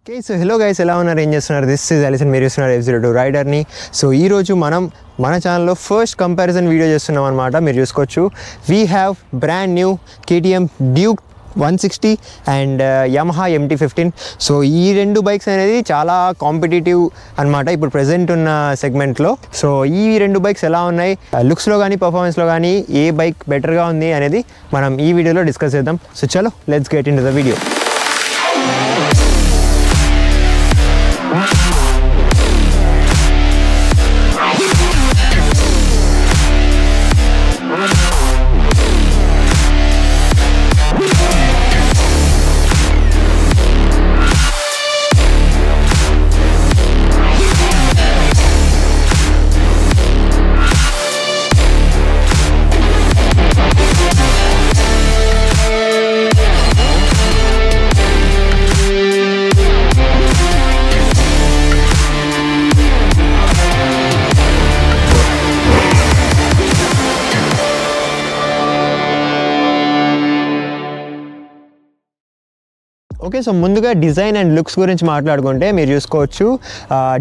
Okay, so hello guys, ఎలా ఉన్నారు, ఏం చేస్తున్నారు? దిస్ ఇస్ అలిసన్, మీరు చూస్తున్నారు F02 రైడర్ని. సో ఈరోజు మనం మన ఛానల్లో ఫస్ట్ కంపారిజన్ వీడియో చేస్తున్నాం అనమాట. మీరు చూసుకోవచ్చు, we have brand new KTM Duke 160 and Yamaha MT-15. So ఈ రెండు బైక్స్ అనేది చాలా కాంపిటేటివ్ అనమాట ఇప్పుడు ప్రెజెంట్ ఉన్న సెగ్మెంట్లో. సో ఈ రెండు బైక్స్ ఎలా ఉన్నాయి, లుక్స్లో కానీ పర్ఫార్మెన్స్లో కానీ ఏ బైక్ బెటర్గా ఉంది అనేది మనం ఈ వీడియోలో డిస్కస్ చేద్దాం. సో చలో, let's get in to the video. Okay, so ముందుగా డిజైన్ అండ్ లుక్స్ గురించి మాట్లాడుకుంటే మీరు చూసుకోవచ్చు,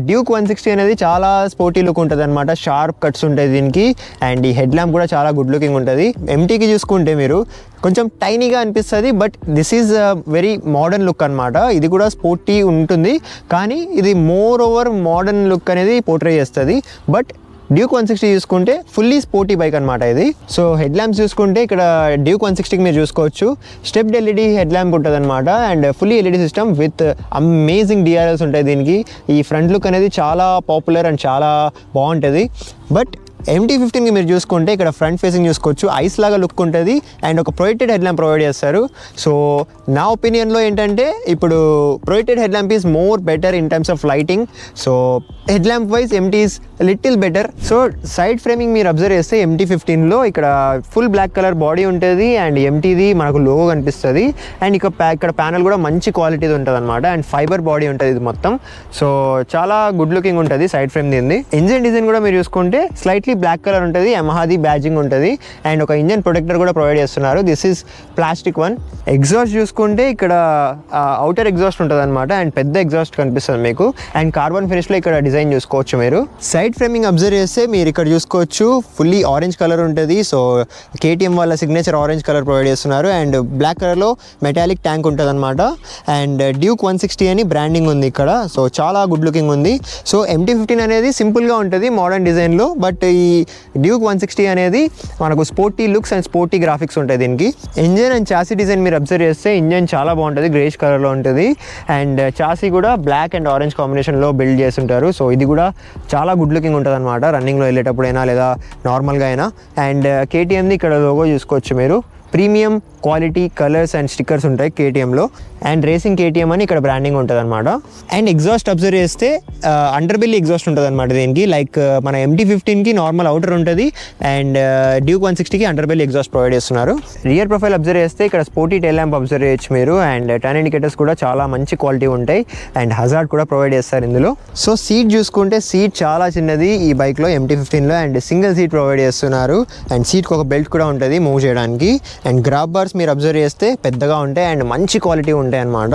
డ్యూక్ 160 అనేది చాలా స్పోర్టీ లుక్ ఉంటుంది అనమాట. షార్ప్ కట్స్ ఉంటాయి దీనికి, అండ్ ఈ హెడ్ ల్యాంప్ కూడా చాలా గుడ్ లుకింగ్ ఉంటుంది. MTకి చూసుకుంటే మీరు కొంచెం టైనీగా అనిపిస్తుంది, but this is very modern look అనమాట. ఇది కూడా స్పోర్టీ ఉంటుంది, కానీ ఇది మోర్ ఓవర్ మోడర్న్ లుక్ అనేది పోర్ట్రే చేస్తుంది. బట్ డ్యూక్ 160 చూసుకుంటే ఫుల్లీ స్పోర్టీ బైక్ అనమాట ఇది. సో హెడ్ ల్యాంప్స్ చూసుకుంటే ఇక్కడ డ్యూక్ 160కి మీరు చూసుకోవచ్చు, స్టెప్డ్ LED హెడ్ ల్యాంప్ ఉంటుంది అనమాట, and fully LED system with amazing DRLs ఉంటాయి దీనికి. ఈ ఫ్రంట్ లుక్ అనేది చాలా పాపులర్ అండ్ చాలా బాగుంటుంది. బట్ MT-15కి మీరు చూసుకుంటే ఇక్కడ ఫ్రంట్ ఫేసింగ్ చూసుకోవచ్చు, ఐస్ లాగా లుక్ ఉంటుంది, అండ్ ఒక ప్రొజెక్టెడ్ హెడ్ ల్యాంప్ ప్రొవైడ్ చేస్తారు. సో నా ఒపీనియన్లో ఏంటంటే ఇప్పుడు projected head lamp is more better in terms of lighting. So head lamp wise MT is little better. So side framing మీరు observe చేస్తే MT-15లో ఇక్కడ ఫుల్ బ్లాక్ కలర్ బాడీ ఉంటుంది, and MTది మనకు logo కనిపిస్తుంది, అండ్ ఇక్కడ ప్యానల్ కూడా మంచి క్వాలిటీది ఉంటుంది అనమాట, అండ్ ఫైబర్ బాడీ ఉంటుంది ఇది మొత్తం. సో చాలా గుడ్ లుకింగ్ ఉంటుంది సైడ్ ఫ్రేమ్ దీన్ని. ఇంజిన్ డిజైన్ కూడా మీరు చూసుకుంటే స్లైట్లీ బ్లాక్ కలర్ ఉంటుంది, Yamahaది బ్యాజింగ్ ఉంటుంది, అండ్ ఒక ఇంజన్ ప్రొటెక్టర్ కూడా ప్రొవైడ్ చేస్తున్నారు. This is plastic one. Exhaust చూసుకుంటే ఇక్కడ అవుటర్ ఎగ్జాస్ట్ ఉంటుంది అనమాట, అండ్ పెద్ద ఎగ్జాస్ట్ కనిపిస్తుంది మీకు, అండ్ కార్బన్ ఫినిష్లో ఇక్కడ డిజైన్ చూసుకోవచ్చు మీరు. సైడ్ ఫ్రేమింగ్ అబ్జర్వ్ చేస్తే మీరు ఇక్కడ చూసుకోవచ్చు, ఫుల్లీ ఆరెంజ్ కలర్ ఉంటుంది. సో KTM వాళ్ళ సిగ్నేచర్ ఆరెంజ్ కలర్ ప్రొవైడ్ చేస్తున్నారు, అండ్ బ్లాక్ కలర్లో మెటాలిక్ ట్యాంక్ ఉంటుంది అనమాట, అండ్ డ్యూక్ 160 అని బ్రాండింగ్ ఉంది ఇక్కడ. సో చాలా గుడ్ లుకింగ్ ఉంది. సో MT-15 అనేది సింపుల్గా ఉంటుంది మోడర్న్ డిజైన్లో, బట్ ఈ డ్యూక్ 160 అనేది మనకు sporty looks and sporty graphics ఉంటాయి దీనికి. ఇంజన్ అండ్ చాసీ డిజైన్ మీరు అబ్జర్వ్ చేస్తే ఇంజన్ చాలా బాగుంటుంది, గ్రేష్ కలర్లో ఉంటుంది, అండ్ చాసీ కూడా బ్లాక్ అండ్ ఆరెంజ్ కాంబినేషన్లో బిల్డ్ చేస్తుంటారు. సో ఇది కూడా చాలా గుడ్ లుకింగ్ ఉంటుంది అనమాట, రన్నింగ్లో వెళ్ళేటప్పుడైనా లేదా నార్మల్గా అయినా. అండ్ KTMది ఇక్కడ లోగో చూసుకోవచ్చు మీరు, premium quality colours and stickers ఉంటాయి KTMలో, అండ్ రేసింగ్ KTM అని ఇక్కడ బ్రాండింగ్ ఉంటుంది అనమాట. అండ్ ఎగ్జాస్ట్ అబ్జర్వ్ చేస్తే అండర్ బెల్లీ ఎగ్జాస్ట్ ఉంటుంది అనమాట దీనికి. లైక్ మన MT-15కి నార్మల్ అవుటర్ ఉంటుంది, అండ్ డ్యూక్ 160కి అండర్ బెల్లీ ఎగ్జాస్ట్ ప్రొవైడ్ చేస్తున్నారు. రియర్ ప్రొఫైల్ అబ్జర్వ్ చేస్తే ఇక్కడ స్పోర్టీ టైల్ ల్యాంప్ అబ్జర్వ్ చేయొచ్చు మీరు, అండ్ టర్న్ ఇండికేటర్స్ కూడా చాలా మంచి క్వాలిటీ ఉంటాయి, అండ్ హజార్డ్ కూడా ప్రొవైడ్ చేస్తారు ఇందులో. సో సీట్ చూసుకుంటే సీట్ చాలా చిన్నది ఈ బైక్లో MT-15లో, అండ్ సింగిల్ సీట్ ప్రొవైడ్ చేస్తున్నారు, అండ్ సీట్కి ఒక బెల్ట్ కూడా ఉంటుంది మూవ్ చేయడానికి. అండ్ గ్రాబ్ బార్స్ మీరు అబ్జర్వ్ చేస్తే పెద్దగా ఉంటాయి, అండ్ మంచి క్వాలిటీ ఉంటాయి అన్నమాట.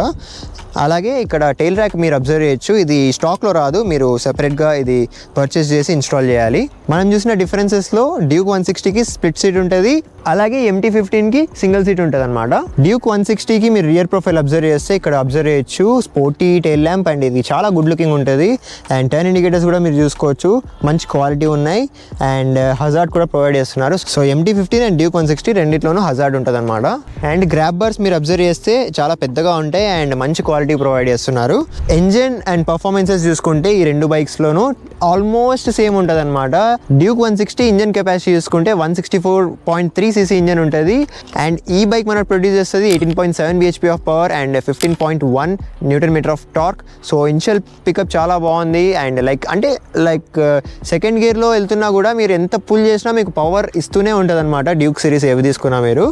అలాగే ఇక్కడ టైల్ ర్యాక్ మీరు అబ్జర్వ్ చేయొచ్చు, ఇది స్టాక్లో రాదు, మీరు సెపరేట్గా ఇది పర్చేస్ చేసి ఇన్స్టాల్ చేయాలి. మనం చూసిన డిఫరెన్సెస్లో డ్యూక్ 160కి స్ప్లిట్ సీట్ ఉంటుంది, అలాగే MT-15కి సింగిల్ సీట్ ఉంటుంది అనమాట. డ్యూక్ 160కి మీరు రియర్ ప్రొఫైల్ అబ్జర్వ్ చేస్తే ఇక్కడ అబ్జర్వ్ చేయొచ్చు, స్పోర్టీ టైల్ ల్యాంప్, అండ్ ఇది చాలా గుడ్ లుకింగ్ ఉంటుంది, అండ్ టర్న్ ఇండికేటర్స్ కూడా మీరు చూసుకోవచ్చు మంచి క్వాలిటీ ఉన్నాయి, అండ్ హజార్డ్ కూడా ప్రొవైడ్ చేస్తున్నారు. సో MT-15 అండ్ డ్యూక్ 160 రెండిట్లోనూ హజార్డ్ ఉంటుంది అనమాట. అండ్ గ్రాబ్ బార్స్ మీరు అబ్జర్వ్ చేస్తే చాలా పెద్దగా ఉంటాయి, అండ్ మంచి క్వాలిటీ ప్రొవైడ్ చేస్తున్నారు. ఇంజన్ అండ్ పర్ఫార్మెన్సెస్ చూసుకుంటే ఈ రెండు బైక్స్లోనూ ఆల్మోస్ట్ సేమ్ ఉంటుంది అనమాట. డ్యూక్ 160 ఇంజన్ కెపాసిటీ చూసుకుంటే 164.3cc ఇంజన్ ఉంటుంది, అండ్ ఈ బైక్ మనకు ప్రొడ్యూస్ చేస్తుంది 18.7 bhp of power and 15.1 Nm of torque. So initial pickup చాలా బాగుంది, అండ్ లైక్ సెకండ్ గేర్లో వెళ్తున్నా కూడా మీరు ఎంత పుల్ చేసినా మీకు పవర్ ఇస్తూనే ఉంటుంది అనమాట. డ్యూక్ సిరీస్ ఏవి తీసుకున్నా మీరు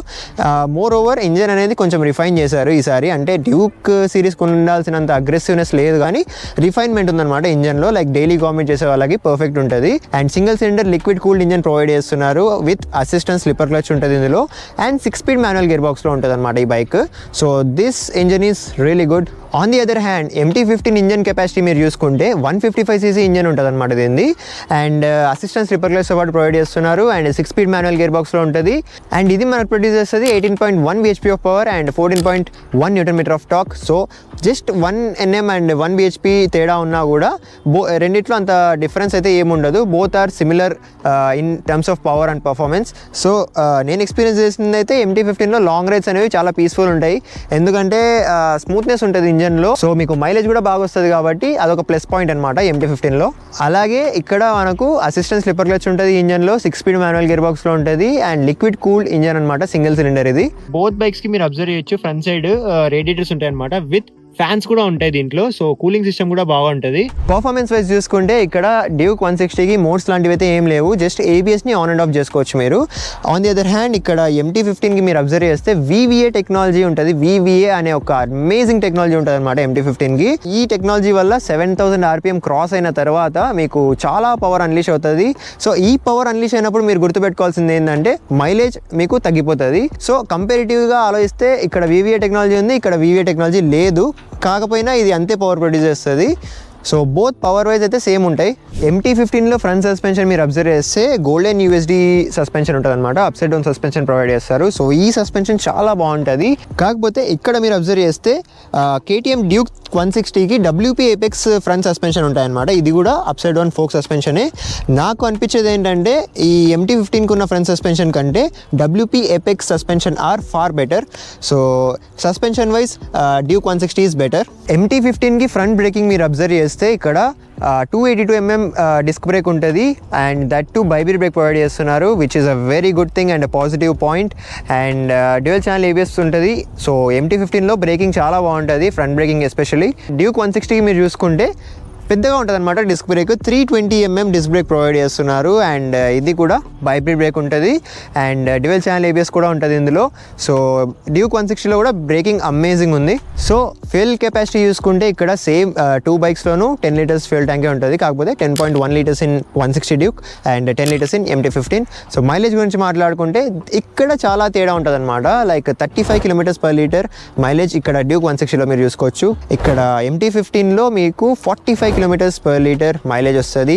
మోర్ ఓవర్ ఇంజన్ అనేది కొంచెం రిఫైన్ చేశారు ఈసారి. అంటే డ్యూక్ సిరీస్కి ఉండాల్సినంత అగ్రెసివ్నెస్ లేదు కానీ రిఫైన్మెంట్ ఉందన్నమాట ఇంజన్లో. లైక్ డైలీ కామెంట్ చేసే వాళ్ళకి పర్ఫెక్ట్ ఉంటుంది. And single cylinder liquid cooled engine provide చేస్తున్నారు విత్ అసిస్టెంట్ స్లిప్పర్ క్లచ్ ఉంటుంది ఇందులో. అండ్ 6-speed మాన్యువల్ గేర్ బాక్స్లో ఉంటుంది అనమాట ఈ bike. So this engine is really good. On the other hand MT-15 engine capacity మీరు చూసుకుంటే 155cc ఇంజన్ ఉంటుంది అనమాట దీనిది. అండ్ అసిస్టెంట్ స్లిప్పర్ క్లచ్తో పాటు ప్రొవైడ్ చేస్తున్నారు. అండ్ 6-speed మాన్యువల్ గేర్ బాక్స్లో ఉంటుంది. అండ్ ఇది మనకు ప్రొడ్యూస్ చేస్తుంది 18.1 bhp of power and 14.1 Nm of torque. So just 1 Nm and 1 bhp తేడా ఉన్నా కూడా రెండిట్లో అంత డిఫరెన్స్ అయితే ఏముండదు. Both are similar in terms of power and performance. So నేను ఎక్స్పీరియన్స్ చేసింది అయితే MT-15లో లాంగ్ రైడ్స్ అనేవి చాలా పీస్ఫుల్ ఉంటాయి. ఎందుకంటే స్మూత్నెస్ ఉంటుంది ఇంజన్లో. సో మీకు మైలేజ్ కూడా బాగా వస్తుంది కాబట్టి అదొక ప్లస్ పాయింట్ అనమాట MT-15లో. అలాగే ఇక్కడ మనకు అసిస్టెంట్ స్లిప్పర్ క్లచ్ ఉంటుంది ఇంజన్లో. 6-speed మాన్యువల్ గేర్ బాక్స్లో ఉంటుంది. అండ్ లిక్విడ్ కూల్డ్ ఇంజన్ అనమాట, సింగిల్ సిలిండర్ ఇది. బోత్ బైక్స్కి మీరు అబ్జర్వ్ చేయొచ్చు ఫ్రంట్ సైడ్ రేడియేటర్స్ ఉంటాయి అనమాట విత్ ఫ్యాన్స్ కూడా ఉంటాయి దీంట్లో. సో కూలింగ్ సిస్టమ్ కూడా బాగుంటుంది. పర్ఫార్మెన్స్ వైజ్ చూసుకుంటే ఇక్కడ డ్యూక్ 160కి మోడ్స్ లాంటివి అయితే ఏం లేవు. జస్ట్ ABSని ఆన్ అండ్ ఆఫ్ చేసుకోవచ్చు మీరు. ఆన్ ది అదర్ హ్యాండ్ ఇక్కడ MT-15కి మీరు అబ్జర్వ్ చేస్తే VVA టెక్నాలజీ ఉంటుంది. VVA అనే ఒక అమేజింగ్ టెక్నాలజీ ఉంటుంది అనమాట MT-15కి. ఈ టెక్నాలజీ వల్ల 7000 RPM క్రాస్ అయిన తర్వాత మీకు చాలా పవర్ అన్లీష్ అవుతుంది. సో ఈ పవర్ అన్లీష్ అయినప్పుడు మీరు గుర్తుపెట్టుకోవాల్సింది ఏంటంటే మైలేజ్ మీకు తగ్గిపోతుంది. సో కంపారిటివ్గా ఆలోచిస్తే ఇక్కడ VVA టెక్నాలజీ ఉంది, ఇక్కడ VVA టెక్నాలజీ లేదు. కాకపోయినా ఇది అంతే పవర్ ప్రొడ్యూస్ చేస్తుంది. సో బోత్ పవర్ వైజ్ అయితే సేమ్ ఉంటాయి. MT-15లో ఫ్రంట్ సస్పెన్షన్ మీరు అబ్జర్వ్ చేస్తే గోల్డెన్ USD సస్పెన్షన్ ఉంటుంది అనమాట. అప్సైడ్ డౌన్ సస్పెన్షన్ ప్రొవైడ్ చేస్తారు. సో ఈ సస్పెన్షన్ చాలా బాగుంటుంది. కాకపోతే ఇక్కడ మీరు అబ్జర్వ్ చేస్తే KTM డ్యూక్ 160కి WP Apex ఫ్రంట్ సస్పెన్షన్ ఉంటాయన్నమాట. ఇది కూడా అప్సైడ్ డౌన్ ఫోక్ సస్పెన్షనే. నాకు అనిపించేది ఏంటంటే ఈ MT-15కి ఉన్న ఫ్రంట్ సస్పెన్షన్ కంటే WP Apex suspension are far better. So suspension wise Duke 160 is better. MT-15కి ఫ్రంట్ బ్రేకింగ్ మీరు అబ్జర్వ్ చేస్తే ఇక్కడ 282 mm డిస్క్ బ్రేక్ ఉంటుంది. And that too ByBre brake provide చేస్తున్నారు which is a very good thing and positive point. And dual channel ABS ఉంటుంది. So MT-15లో braking చాలా బాగుంటుంది, ఫ్రంట్ బ్రేకింగ్ ఎస్పెషల్లీ. డ్యూక్ 160 మీరు చూసుకుంటే పెద్దగా ఉంటుంది అనమాట disc brake. 320 mm disc brake provide చేస్తున్నారు. అండ్ ఇది కూడా బైబ్రిడ్ బ్రేక్ ఉంటుంది. అండ్ డ్యూయల్ ఛానల్ ABS కూడా ఉంటుంది ఇందులో. సో డ్యూక్ 160లో కూడా బ్రేకింగ్ అమేజింగ్ ఉంది. సో ఫ్యూయల్ కెపాసిటీ చూసుకుంటే ఇక్కడ సేమ్ 2 బైక్స్లోనూ 10 liters ఫ్యూయల్ ట్యాంకే ఉంటుంది. కాకపోతే 10.1 liters in 160 Duke and 10 liters in MT-15. So mileage గురించి మాట్లాడుకుంటే ఇక్కడ చాలా తేడా ఉంటుంది అనమాట. లైక్ 35 km/L మైలేజ్ ఇక్కడ డ్యూక్ 160లో మీరు చూసుకోవచ్చు. ఇక్కడ MT-15లో మీకు 45 km/L మైలేజ్ వస్తుంది.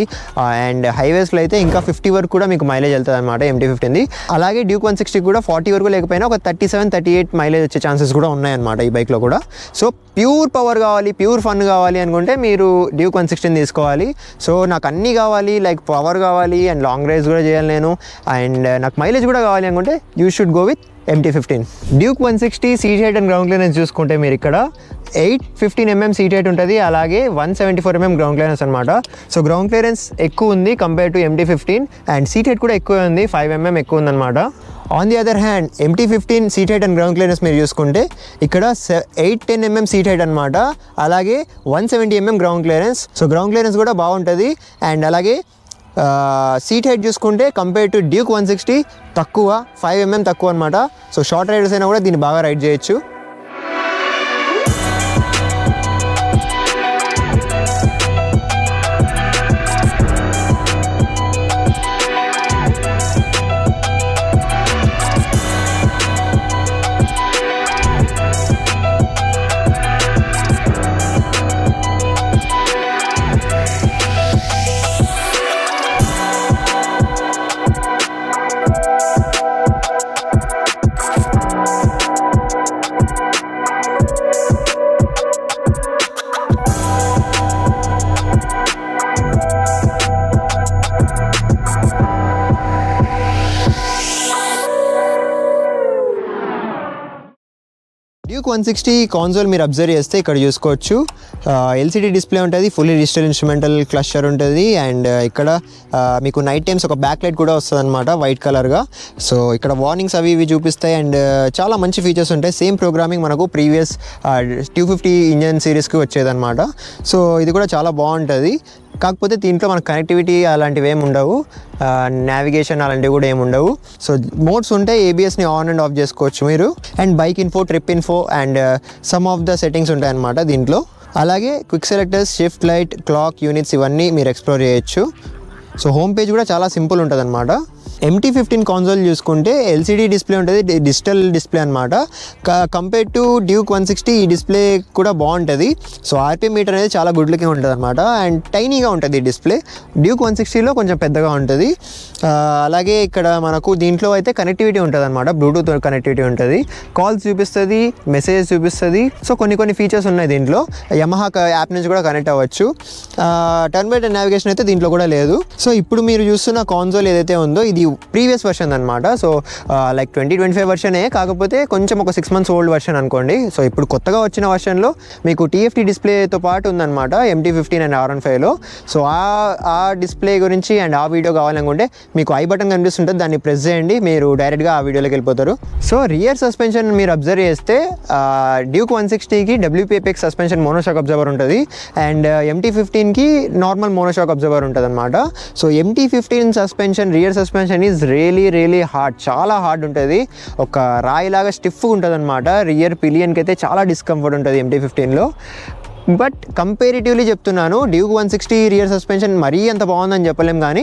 అండ్ హైవేస్లో అయితే ఇంకా 50 వరకు కూడా మీకు మైలేజ్ వెళ్తుంది అనమాట MT-15ది. అలాగే డ్యూక్ 160 కూడా 40 వరకు లేకపోయినా ఒక 37-38 మైలేజ్ వచ్చే ఛాన్సెస్ కూడా ఉన్నాయన్నమాట ఈ బైక్లో కూడా. సో ప్యూర్ పవర్ కావాలి, ప్యూర్ ఫన్ కావాలి అనుకుంటే మీరు డ్యూక్ 160 తీసుకోవాలి. సో నాకు అన్నీ కావాలి, లైక్ పవర్ కావాలి అండ్ లాంగ్ రైడ్స్ కూడా చేయాలి నేను, అండ్ నాకు మైలేజ్ కూడా కావాలి అనుకుంటే you should go with MT-15. Duke 160 seat height and ground clearance చూసుకుంటే మీరు ఇక్కడ 815 mm సీట్ హైట్ ఉంటుంది. అలాగే 174 mm గ్రౌండ్ క్లియరెన్స్ అనమాట. సో గ్రౌండ్ క్లియరెన్స్ ఎక్కువ ఉంది compare to MT-15 and seat height కూడా ఎక్కువ ఉంది, 5 mm ఎక్కువ ఉందన్నమాట. On the other hand MT-15 seat height and ground clearance మీరు చూసుకుంటే ఇక్కడ 810 mm సీట్ హైట్ అనమాట. అలాగే 170 mm ground clearance. So ground clearance కూడా బాగుంటుంది. అండ్ అలాగే సీట్ హైట్ చూసుకుంటే కంపేర్ టు డ్యూక్ 160 తక్కువ, 5 mm తక్కువ అనమాట. సో షార్ట్ రైడర్స్ అయినా కూడా దీన్ని బాగా రైడ్ చేయొచ్చు. డ్యూక్ 160 కాన్సోల్ మీరు అబ్జర్వ్ చేస్తే ఇక్కడ చూసుకోవచ్చు LCD డిస్ప్లే ఉంటుంది, ఫుల్లీ డిజిటల్ ఇన్స్ట్రుమెంటల్ క్లస్టర్ ఉంటుంది. అండ్ ఇక్కడ మీకు నైట్ టైమ్స్ ఒక బ్యాక్ లైట్ కూడా వస్తుంది అనమాట వైట్ కలర్గా. సో ఇక్కడ వార్నింగ్స్ అవి ఇవి చూపిస్తాయి అండ్ చాలా మంచి ఫీచర్స్ ఉంటాయి. సేమ్ ప్రోగ్రామింగ్ మనకు ప్రీవియస్ 250 ఇంజన్ సిరీస్కి వచ్చేదన్నమాట. సో ఇది కూడా చాలా బాగుంటుంది. కాకపోతే దీంట్లో మనకు కనెక్టివిటీ అలాంటివి ఏమి ఉండవు, నావిగేషన్ అలాంటివి కూడా ఏమి ఉండవు. సో మోడ్స్ ఉంటాయి, ఏబిఎస్ని ఆన్ అండ్ ఆఫ్ చేసుకోవచ్చు మీరు. And bike info, trip info and some of the settings ఉంటాయి అన్నమాట దీంట్లో. అలాగే quick selectors, shift light, clock, units ఇవన్నీ మీరు ఎక్స్ప్లోర్ చేయొచ్చు. సో హోమ్ పేజ్ కూడా చాలా సింపుల్ ఉంటుంది అనమాట. MT15 కాన్సోల్ చూసుకుంటే ఎల్సిడి డిస్ప్లే ఉంటుంది, డిజిటల్ డిస్ప్లే అనమాట. కంపేర్ టు డ్యూక్ 160 ఈ డిస్ప్లే కూడా బాగుంటుంది. సో ఆర్పిఎం మీటర్ అనేది చాలా గుడ్ లుకింగ్ ఉంటుంది అనమాట. అండ్ టైనీగా ఉంటుంది ఈ డిస్ప్లే. డ్యూక్ 160లో కొంచెం పెద్దగా ఉంటుంది. అలాగే ఇక్కడ మనకు దీంట్లో అయితే కనెక్టివిటీ ఉంటుంది అనమాట, బ్లూటూత్ కనెక్టివిటీ ఉంటుంది, కాల్స్ చూపిస్తుంది, మెసేజ్ చూపిస్తుంది. సో కొన్ని ఫీచర్స్ ఉన్నాయి దీంట్లో. యమహా యాప్ నుంచి కూడా కనెక్ట్ అవ్వచ్చు. టర్న్ బై టర్న్ నావిగేషన్ అయితే దీంట్లో కూడా లేదు. సో ఇప్పుడు మీరు చూస్తున్న కాన్సోల్ ఏదైతే ఉందో ఇది ప్రీవియస్ వర్షన్ అనమాట. సో లైక్ 2025 వర్షనే, కాకపోతే కొంచెం ఒక 6 months ఓల్డ్ వర్షన్ అనుకోండి. సో ఇప్పుడు కొత్తగా వచ్చిన వర్షన్లో మీకు TFT డిస్ప్లేతో పాటు ఉందన్నమాట MT15 అండ్ R15లో. సో ఆ డిస్ప్లే గురించి అండ్ ఆ వీడియో కావాలనుకుంటే మీకు ఐ బటన్ కనిపిస్తుంటుంది, దాన్ని ప్రెస్ చేయండి, మీరు డైరెక్ట్గా ఆ వీడియోలోకి వెళ్ళిపోతారు. సో రియర్ సస్పెన్షన్ మీరు అబ్జర్వ్ చేస్తే డ్యూక్ 160కి WPAPX సస్పెన్షన్ మోనోషాక్ అబ్జర్వర్ ఉంటుంది అండ్ MT15కి నార్మల్ మోనోషాక్ అబ్జర్వర్ ఉంటుంది అనమాట. So MT15 suspension, rear suspension is really hard, చాలా హార్డ్ ఉంటుంది. ఒక రాయిలాగా స్టిఫ్గా ఉంటుంది అనమాట. రియర్ పిలియన్కి అయితే చాలా డిస్కంఫర్ట్ ఉంటుంది MT15లో. బట్ కంపేరిటివ్లీ చెప్తున్నాను, డ్యూక్ 160 రియర్ సస్పెన్షన్ మరీ అంత బాగుందని చెప్పలేం, కానీ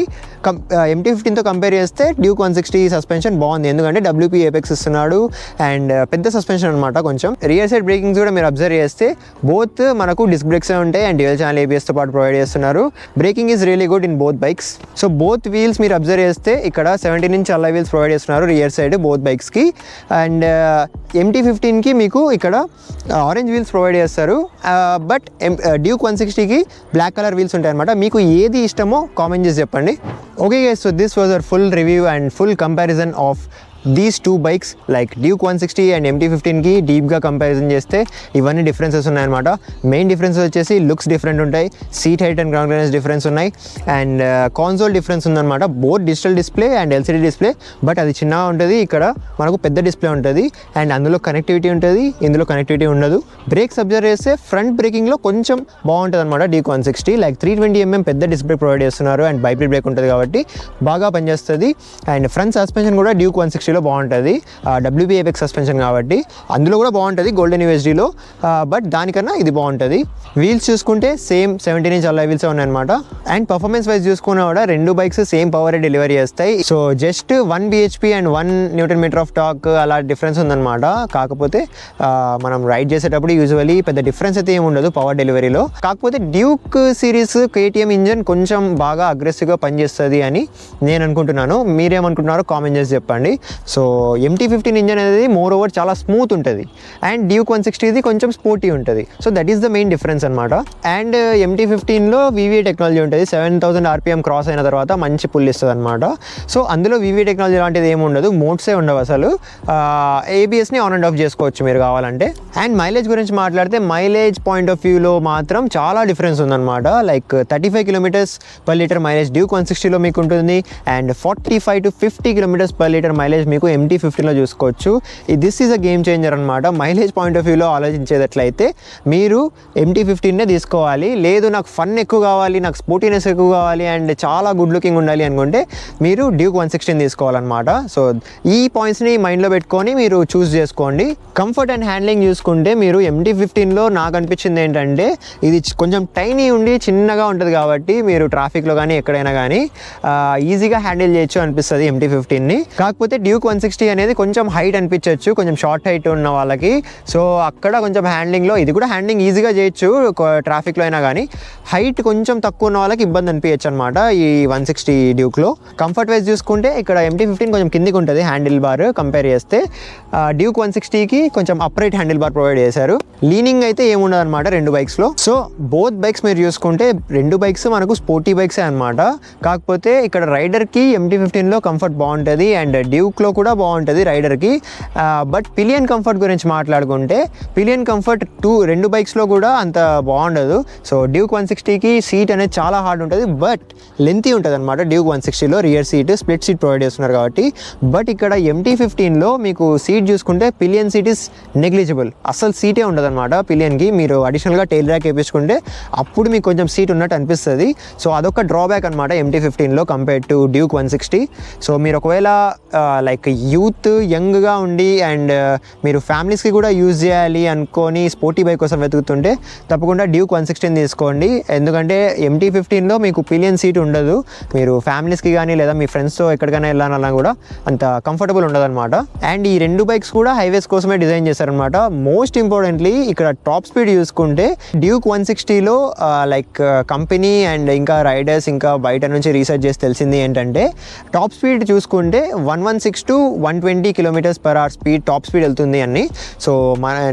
MT15తో కంపేర్ చేస్తే డ్యూక్ 160 సస్పెన్షన్ బాగుంది. ఎందుకంటే WPAPX ఇస్తున్నాడు అండ్ పెద్ద సస్పెన్షన్ అనమాట. కొంచెం రియర్ సైడ్ బ్రేకింగ్స్ కూడా మీరు అబ్జర్వ్ చేస్తే బోత్ మనకు డిస్క్ బ్రేక్స్ ఉంటాయి అండ్ డ్యూయల్ ఛానల్ ABSతో పాటు ప్రొవైడ్ చేస్తున్నారు. Braking is really good in both bikes. So both wheels మీరు అబ్జర్వ్ చేస్తే ఇక్కడ 17-inch అల్లాయ్ వీల్స్ ప్రొవైడ్ చేస్తున్నారు రియర్ సైడ్ బోత్ బైక్స్కి. అండ్ MT15కి మీకు ఇక్కడ ఆరెంజ్ వీల్స్ ప్రొవైడ్ చేస్తారు. బట్ డ్యూక్ 160కి బ్లాక్ కలర్ వీల్స్ ఉంటాయి అనమాట. మీకు ఏది ఇష్టమో కామెంట్ చేసి చెప్పండి. Okay guys, so this was our full review and full comparison of these two bikes. Like Duke 160 అండ్ MT15కి డీప్గా కంపారిజన్ చేస్తే ఇవన్నీ డిఫరెన్సెస్ ఉన్నాయన్నమాట. మెయిన్ డిఫరెన్సెస్ వచ్చేసి లుక్స్ డిఫరెంట్ ఉంటాయి, seat height and ground clearance difference ఉన్నాయి అండ్ కాన్సోల్ డిఫరెన్స్ ఉందన్నమాట. Both digital display and LCD display, but అది చిన్నగా ఉంటుంది, ఇక్కడ మనకు పెద్ద డిస్ప్లే ఉంటుంది అండ్ అందులో కనెక్టివిటీ ఉంటుంది, ఇందులో కనెక్టివిటీ ఉండదు. బ్రేక్స్ అబ్జర్వ్ చేస్తే ఫ్రంట్ బ్రేకింగ్లో కొంచెం బాగుంటుంది అనమాట డ్యూక్ 160. లైక్ 320mm పెద్ద డిస్ప్లే ప్రొవైడ్ చేస్తున్నారు అండ్ బైబ్రేట్ బ్రేక్ ఉంటుంది కాబట్టి బాగా పనిచేస్తుంది. అండ్ ఫ్రంట్ సస్పెన్షన్ కూడా డ్యూక్ 160లో బాగుంటుంది, WPAPX సస్పెన్షన్ కాబట్టి. అందులో కూడా బాగుంటుంది గోల్డెన్ USDలో, బట్ దానికన్నా ఇది బాగుంటుంది. వీల్స్ చూసుకుంటే సేమ్ 17-inch అల్లాయ్ వీల్స్ ఉన్నాయన్నమాట. అండ్ పర్ఫార్మెన్స్ వైజ్ చూసుకున్నా కూడా రెండు బైక్స్ సేమ్ పవర్ డెలివరీ చేస్తాయి. So just 1 bhp and 1 Nm of torque అలా డిఫరెన్స్ ఉందన్నమాట. కాకపోతే మనం రైడ్ చేసేటప్పుడు యూజువల్లీ పెద్ద డిఫరెన్స్ అయితే ఏమి ఉండదు పవర్ డెలివరీలో. కాకపోతే డ్యూక్ సిరీస్ KTM ఇంజన్ కొంచెం బాగా అగ్రెసివ్గా పనిచేస్తుంది అని నేను అనుకుంటున్నాను. మీరేమనుకుంటున్నారో కామెంట్ చేసి చెప్పండి. సో MT15 ఇంజన్ అనేది మోర్ ఓవర్ చాలా స్మూత్ ఉంటుంది అండ్ డ్యూక్ 160 కొంచెం స్పోర్టీ ఉంటుంది. So that is the main difference అనమాట. అండ్ MT15లో VVA టెక్నాలజీ ఉంటుంది. 7000 RPM క్రాస్ అయిన తర్వాత మంచి పుల్ ఇస్తుంది అనమాట. సో అందులో VVA టెక్నాలజీ లాంటిది ఏమి ఉండదు, మోడ్సే ఉండవు అసలు. ABSని ఆన్ అండ్ ఆఫ్ చేసుకోవచ్చు మీరు కావాలంటే. అండ్ మైలేజ్ గురించి మాట్లాడితే మైలేజ్ పాయింట్ ఆఫ్ వ్యూలో మాత్రం చాలా డిఫరెన్స్ ఉందన్నమాట. లైక్ 35 km/L మైలేజ్ డ్యూక్ 160లో మీకు ఉంటుంది అండ్ 45 to 50 km/L మైలేజ్ మీకు MT15లో చూసుకోవచ్చు. This is a game changer అనమాట. మైలేజ్ పాయింట్ ఆఫ్ వ్యూలో ఆలోచించేటట్లయితే మీరు MT15నే తీసుకోవాలి. లేదు నాకు ఫన్ ఎక్కువ కావాలి, నాకు స్పోర్టీనెస్ ఎక్కువ కావాలి అండ్ చాలా గుడ్ లుకింగ్ ఉండాలి అనుకుంటే మీరు డ్యూక్ 160 తీసుకోవాలన్నమాట. సో ఈ పాయింట్స్ని మైండ్లో పెట్టుకొని మీరు చూస్ చేసుకోండి. కంఫర్ట్ అండ్ హ్యాండ్లింగ్ చూసుకుంటే మీరు MT15లో నాకు అనిపించింది ఏంటంటే ఇది కొంచెం టైనీ ఉండి చిన్నగా ఉంటుంది కాబట్టి మీరు ట్రాఫిక్లో కానీ ఎక్కడైనా కానీ ఈజీగా హ్యాండిల్ చేయొచ్చు అనిపిస్తుంది MT15ని. కాకపోతే డ్యూక్ 160 అనేది కొంచెం హైట్ అనిపించవచ్చు, కొంచెం షార్ట్ హైట్ ఉన్న వాళ్ళకి. సో అక్కడ కొంచెం హ్యాండ్లింగ్లో ఇది కూడా హ్యాండ్లింగ్ ఈజీగా చేయొచ్చు ట్రాఫిక్లో అయినా, కానీ హైట్ కొంచెం తక్కువ ఉన్న వాళ్ళకి ఇబ్బంది అనిపించచ్చు అనమాట ఈ 160 డ్యూక్లో. కంఫర్ట్ వైజ్ చూసుకుంటే ఇక్కడ MT15 కొంచెం కిందికి ఉంటుంది హ్యాండిల్ బార్ కంపేర్ చేస్తే. డ్యూక్ 160కి కొంచెం అప్రైట్ హ్యాండిల్ బార్ ప్రొవైడ్ చేశారు. లీనింగ్ అయితే ఏముండదు అనమాట రెండు బైక్స్లో. సో బోత్ బైక్స్ మీరు చూసుకుంటే రెండు బైక్స్ మనకు స్పోర్టీ బైక్సే అనమాట. కాకపోతే ఇక్కడ రైడర్కి MT15లో కంఫర్ట్ బాగుంటుంది అండ్ డ్యూక్లో లో కూడా బాగుంటుంది రైడర్కి. బట్ పిలియన్ కంఫర్ట్ గురించి మాట్లాడుకుంటే పిలియన్ కంఫర్ట్ రెండు బైక్స్లో కూడా అంత బాగుండదు. సో డ్యూక్ 160కి సీట్ అనేది చాలా హార్డ్ ఉంటుంది, బట్ లెంతీ ఉంటుంది అనమాట. డ్యూక్ 160లో rear seat split seat provide చేస్తున్నారు కాబట్టి. బట్ ఇక్కడ MT-15లో మీకు సీట్ చూసుకుంటే పిలియన్ సీట్ ఇస్ నెగ్లిజిబుల్, అసలు సీటే ఉండదు అనమాట పిలియన్కి. మీరు అడిషనల్గా టైల్ ర్యాక్ వేయించుకుంటే అప్పుడు మీకు కొంచెం సీట్ ఉన్నట్టు అనిపిస్తుంది. సో అదొక డ్రాబ్యాక్ అనమాట MT-15లో కంపేర్ టు డ్యూక్ 160. సో మీరు ఒకవేళ లైక్ యూత్ యంగ్గా ఉండి అండ్ మీరు ఫ్యామిలీస్కి కూడా యూజ్ చేయాలి అనుకొని స్పోర్టీ బైక్ కోసం వెతుకుతుంటే తప్పకుండా డ్యూక్ 160 తీసుకోండి. ఎందుకంటే MT-15లో మీకు పిలియన్ సీట్ ఉండదు. మీరు ఫ్యామిలీస్కి కానీ లేదా మీ ఫ్రెండ్స్తో ఎక్కడికైనా వెళ్ళాలన్నా కూడా అంత కంఫర్టబుల్ ఉండదు అనమాట. అండ్ ఈ రెండు బైక్స్ కూడా హైవేస్ కోసమే డిజైన్ చేశారనమాట. మోస్ట్ ఇంపార్టెంట్లీ ఇక్కడ టాప్ స్పీడ్ చూసుకుంటే డ్యూక్ 160లో లైక్ కంపెనీ అండ్ ఇంకా రైడర్స్ ఇంకా బయట నుంచి రీసెర్చ్ చేసి తెలిసింది ఏంటంటే టాప్ స్పీడ్ చూసుకుంటే 116 to 120 km/h speed top speed వెళ్తుంది అని. సో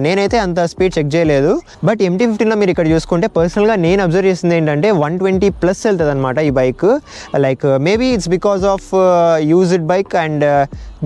నేనైతే అంత స్పీడ్ చెక్ చేయలేదు. బట్ MT-15లో మీరు ఇక్కడ చూసుకుంటే పర్సనల్గా నేను అబ్జర్వ్ చేసింది ఏంటంటే 120+ వెళ్తుంది అనమాట ఈ బైక్. Like maybe it's because of used bike and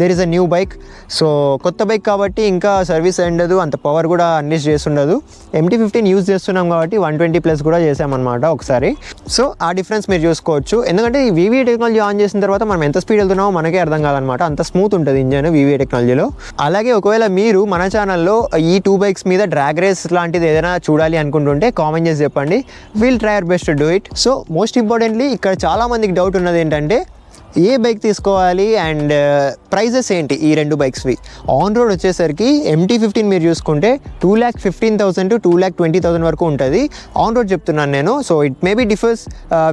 there is a new bike. So కొత్త బైక్ కాబట్టి ఇంకా సర్వీస్ ఉండదు, అంత పవర్ కూడా అన్లీస్ట్ చేస్తుండదు. MT-15 యూజ్ చేస్తున్నాం కాబట్టి 120+ కూడా చేసామన్నమాట ఒకసారి. సో ఆ డిఫరెన్స్ మీరు చూసుకోవచ్చు. ఎందుకంటే ఈ VVA టెక్నాలజీ ఆన్ చేసిన తర్వాత మనం ఎంత స్పీడ్ వెళ్తున్నామో మనకే అర్థం కాదనమాట, అంత స్మూత్ ఉంటుంది ఇంజన్ VVA టెక్నాలజీలో. అలాగే ఒకవేళ మీరు మన ఛానల్లో ఈ 2 బైక్స్ మీద డ్రాగ్ రేస్ లాంటిది ఏదైనా చూడాలి అనుకుంటుంటే కామెంట్ చేసి చెప్పండి. Will try our best to do it. So most importantly ఇక్కడ చాలామందికి డౌట్ ఉన్నది ఏంటంటే ఏ బైక్ తీసుకోవాలి అండ్ ప్రైజెస్ ఏంటి ఈ రెండు బైక్స్వి. ఆన్ రోడ్ వచ్చేసరికి MT-15 మీరు చూసుకుంటే 2,15,000 to 2,20,000 వరకు ఉంటుంది. ఆన్ రోడ్ చెప్తున్నాను నేను. So it maybe differs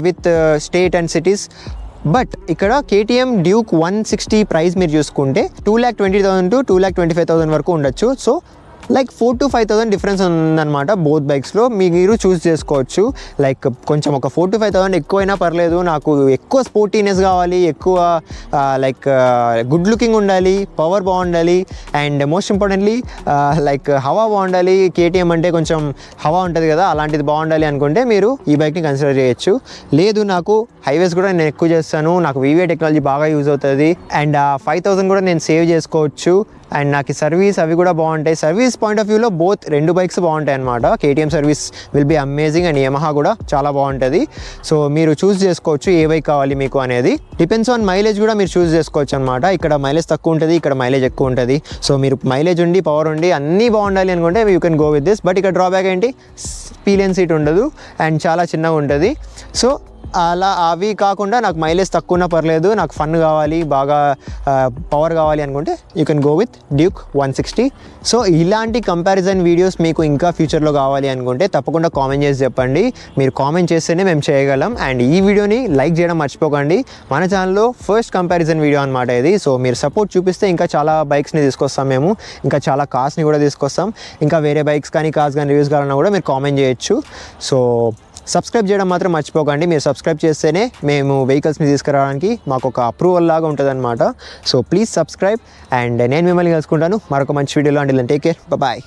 with state and cities. But ఇక్కడ KTM డ్యూక్ 160 ప్రైస్ మీరు చూసుకుంటే 2,20,000 to 2,25,000 వరకు ఉండొచ్చు. సో లైక్ 4,000 to 5,000 డిఫరెన్స్ ఉందన్నమాట బోత్ బైక్స్లో. మీరు చూస్ చేసుకోవచ్చు. లైక్ కొంచెం ఒక 4,000 to 5,000 ఎక్కువైనా పర్లేదు, నాకు ఎక్కువ స్పోర్టీనెస్ కావాలి, ఎక్కువ లైక్ గుడ్ లుకింగ్ ఉండాలి, పవర్ బాగుండాలి అండ్ మోస్ట్ ఇంపార్టెంట్లీ లైక్ హవా బాగుండాలి. KTM అంటే కొంచెం హవా ఉంటుంది కదా, అలాంటిది బాగుండాలి అనుకుంటే మీరు ఈ బైక్ని కన్సిడర్ చేయొచ్చు. లేదు నాకు హైవేస్ కూడా నేను ఎక్కువ చేస్తాను, నాకు VVA టెక్నాలజీ బాగా యూజ్ అవుతుంది అండ్ 5,000 కూడా నేను సేవ్ చేసుకోవచ్చు అండ్ నాకు సర్వీస్ అవి కూడా బాగుంటాయి. సర్వీస్ పాయింట్ ఆఫ్ వ్యూలో బోత్ రెండు బైక్స్ బాగుంటాయి అనమాట. KTM service will be amazing and Yamaha కూడా చాలా బాగుంటుంది. సో మీరు చూస్ చేసుకోవచ్చు ఏ బైక్ కావాలి మీకు అనేది. డిపెండ్స్ ఆన్ మైలేజ్ కూడా మీరు చూస్ చేసుకోవచ్చు అనమాట. ఇక్కడ మైలేజ్ తక్కువ ఉంటుంది, ఇక్కడ మైలేజ్ ఎక్కువ ఉంటుంది. సో మీరు మైలేజ్ ఉండి పవర్ ఉండి అన్నీ బాగుండాలి అనుకుంటే you can go with this. But ఇక్కడ డ్రాబ్యాక్ ఏంటి, పిలియన్ సీట్ ఉండదు అండ్ చాలా చిన్నగా ఉంటుంది. సో అలా అవి కాకుండా నాకు మైలేజ్ తక్కువ ఉన్నా పర్లేదు, నాకు ఫన్ కావాలి, బాగా పవర్ కావాలి అనుకుంటే you can go with Duke 160. So ఇలాంటి కంపారిజన్ వీడియోస్ మీకు ఇంకా ఫ్యూచర్లో కావాలి అనుకుంటే తప్పకుండా కామెంట్ చేసి చెప్పండి. మీరు కామెంట్ చేస్తేనే మేము చేయగలం. అండ్ ఈ వీడియోని లైక్ చేయడం మర్చిపోకండి. మన ఛానల్లో ఫస్ట్ కంపారిజన్ వీడియో అనమాట ఇది. సో మీరు సపోర్ట్ చూపిస్తే ఇంకా చాలా బైక్స్ని తీసుకొస్తాం మేము, ఇంకా చాలా కార్స్ని కూడా తీసుకొస్తాం. ఇంకా వేరే బైక్స్ కానీ కార్స్ కానీ రివ్యూస్ కావాలన్నా కూడా మీరు కామెంట్ చేయొచ్చు. సో సబ్స్క్రైబ్ చేయడం మాత్రం మర్చిపోకండి. మీరు సబ్స్క్రైబ్ చేస్తేనే మేము వెహికల్స్ని తీసుకురావడానికి మాకు ఒక అప్రూవల్ లాగా ఉంటుంది అనమాట. సో ప్లీజ్ సబ్స్క్రైబ్ అండ్ నేను మిమ్మల్ని కలుసుకుంటాను మరొక మంచి వీడియోలో. And take care, bye.